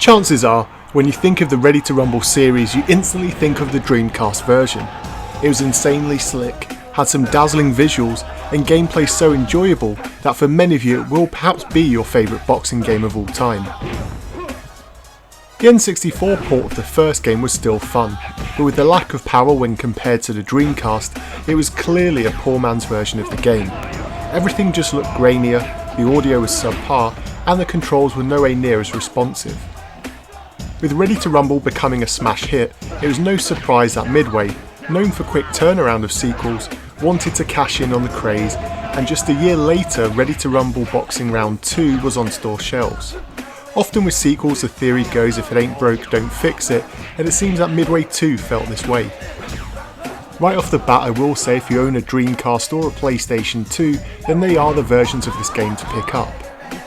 Chances are, when you think of the Ready to Rumble series, you instantly think of the Dreamcast version. It was insanely slick, had some dazzling visuals, and gameplay so enjoyable that for many of you it will perhaps be your favourite boxing game of all time. The N64 port of the first game was still fun, but with the lack of power when compared to the Dreamcast, it was clearly a poor man's version of the game. Everything just looked grainier, the audio was subpar, and the controls were nowhere near as responsive. With Ready to Rumble becoming a smash hit, it was no surprise that Midway, known for quick turnaround of sequels, wanted to cash in on the craze, and just a year later Ready to Rumble Boxing Round 2 was on store shelves. Often with sequels the theory goes if it ain't broke don't fix it, and it seems that Midway 2 felt this way. Right off the bat I will say if you own a Dreamcast or a PlayStation 2 then they are the versions of this game to pick up.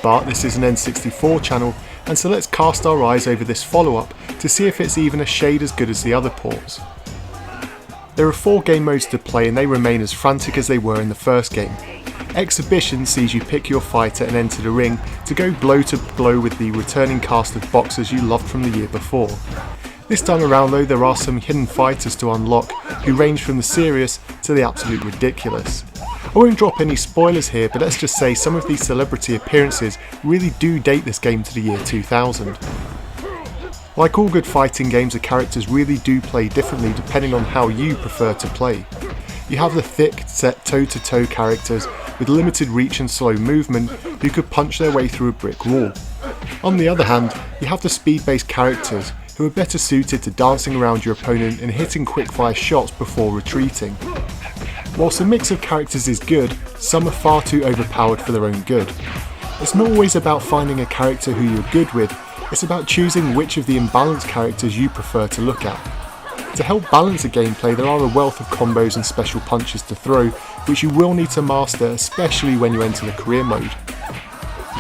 But this is an N64 channel, and so let's cast our eyes over this follow-up to see if it's even a shade as good as the other ports. There are 4 game modes to play and they remain as frantic as they were in the first game. Exhibition sees you pick your fighter and enter the ring to go blow to blow with the returning cast of boxers you loved from the year before. This time around though there are some hidden fighters to unlock who range from the serious to the absolute ridiculous. I won't drop any spoilers here, but let's just say some of these celebrity appearances really do date this game to the year 2000. Like all good fighting games, the characters really do play differently depending on how you prefer to play. You have the thick, set toe-to-toe characters with limited reach and slow movement who could punch their way through a brick wall. On the other hand, you have the speed-based characters who are better suited to dancing around your opponent and hitting quick-fire shots before retreating. Whilst the mix of characters is good, some are far too overpowered for their own good. It's not always about finding a character who you're good with, it's about choosing which of the imbalanced characters you prefer to look at. To help balance the gameplay there are a wealth of combos and special punches to throw, which you will need to master especially when you enter the career mode.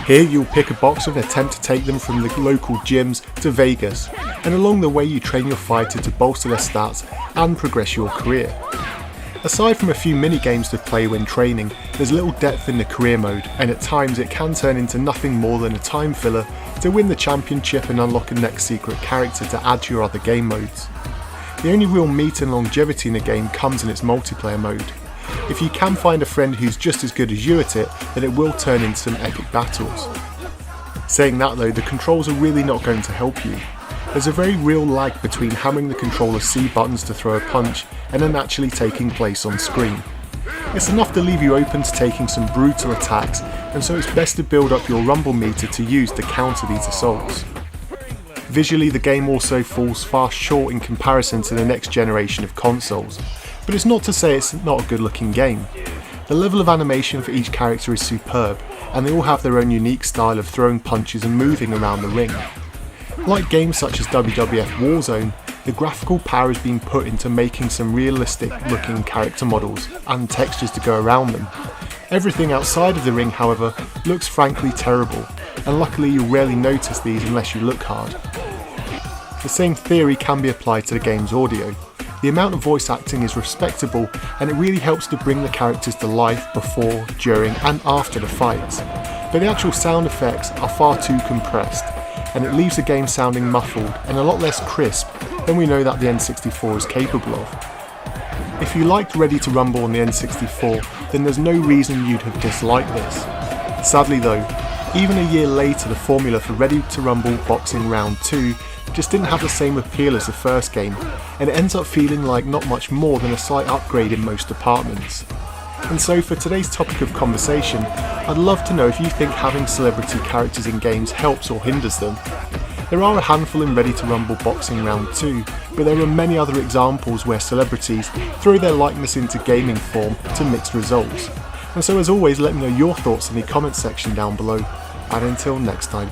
Here you'll pick a boxer and attempt to take them from the local gyms to Vegas, and along the way you train your fighter to bolster their stats and progress your career. Aside from a few mini games to play when training, there's little depth in the career mode, and at times it can turn into nothing more than a time filler to win the championship and unlock a next secret character to add to your other game modes. The only real meat and longevity in the game comes in its multiplayer mode. If you can find a friend who's just as good as you at it, then it will turn into some epic battles. Saying that though, the controls are really not going to help you. There's a very real lag between hammering the controller's C buttons to throw a punch and then actually taking place on screen. It's enough to leave you open to taking some brutal attacks, and so it's best to build up your rumble meter to use to counter these assaults. Visually the game also falls far short in comparison to the next generation of consoles, but it's not to say it's not a good looking game. The level of animation for each character is superb, and they all have their own unique style of throwing punches and moving around the ring. Like games such as WWF Warzone, the graphical power has been put into making some realistic looking character models and textures to go around them. Everything outside of the ring however looks frankly terrible, and luckily you'll rarely notice these unless you look hard. The same theory can be applied to the game's audio. The amount of voice acting is respectable, and it really helps to bring the characters to life before, during and after the fights, but the actual sound effects are far too compressed, and it leaves the game sounding muffled and a lot less crisp than we know that the N64 is capable of. If you liked Ready to Rumble on the N64, then there's no reason you'd have disliked this. Sadly though, even a year later the formula for Ready to Rumble Boxing Round 2 just didn't have the same appeal as the first game, and it ends up feeling like not much more than a slight upgrade in most departments. And so for today's topic of conversation, I'd love to know if you think having celebrity characters in games helps or hinders them. There are a handful in Ready to Rumble Boxing Round 2, but there are many other examples where celebrities throw their likeness into gaming form to mixed results. And so as always, let me know your thoughts in the comments section down below, and until next time.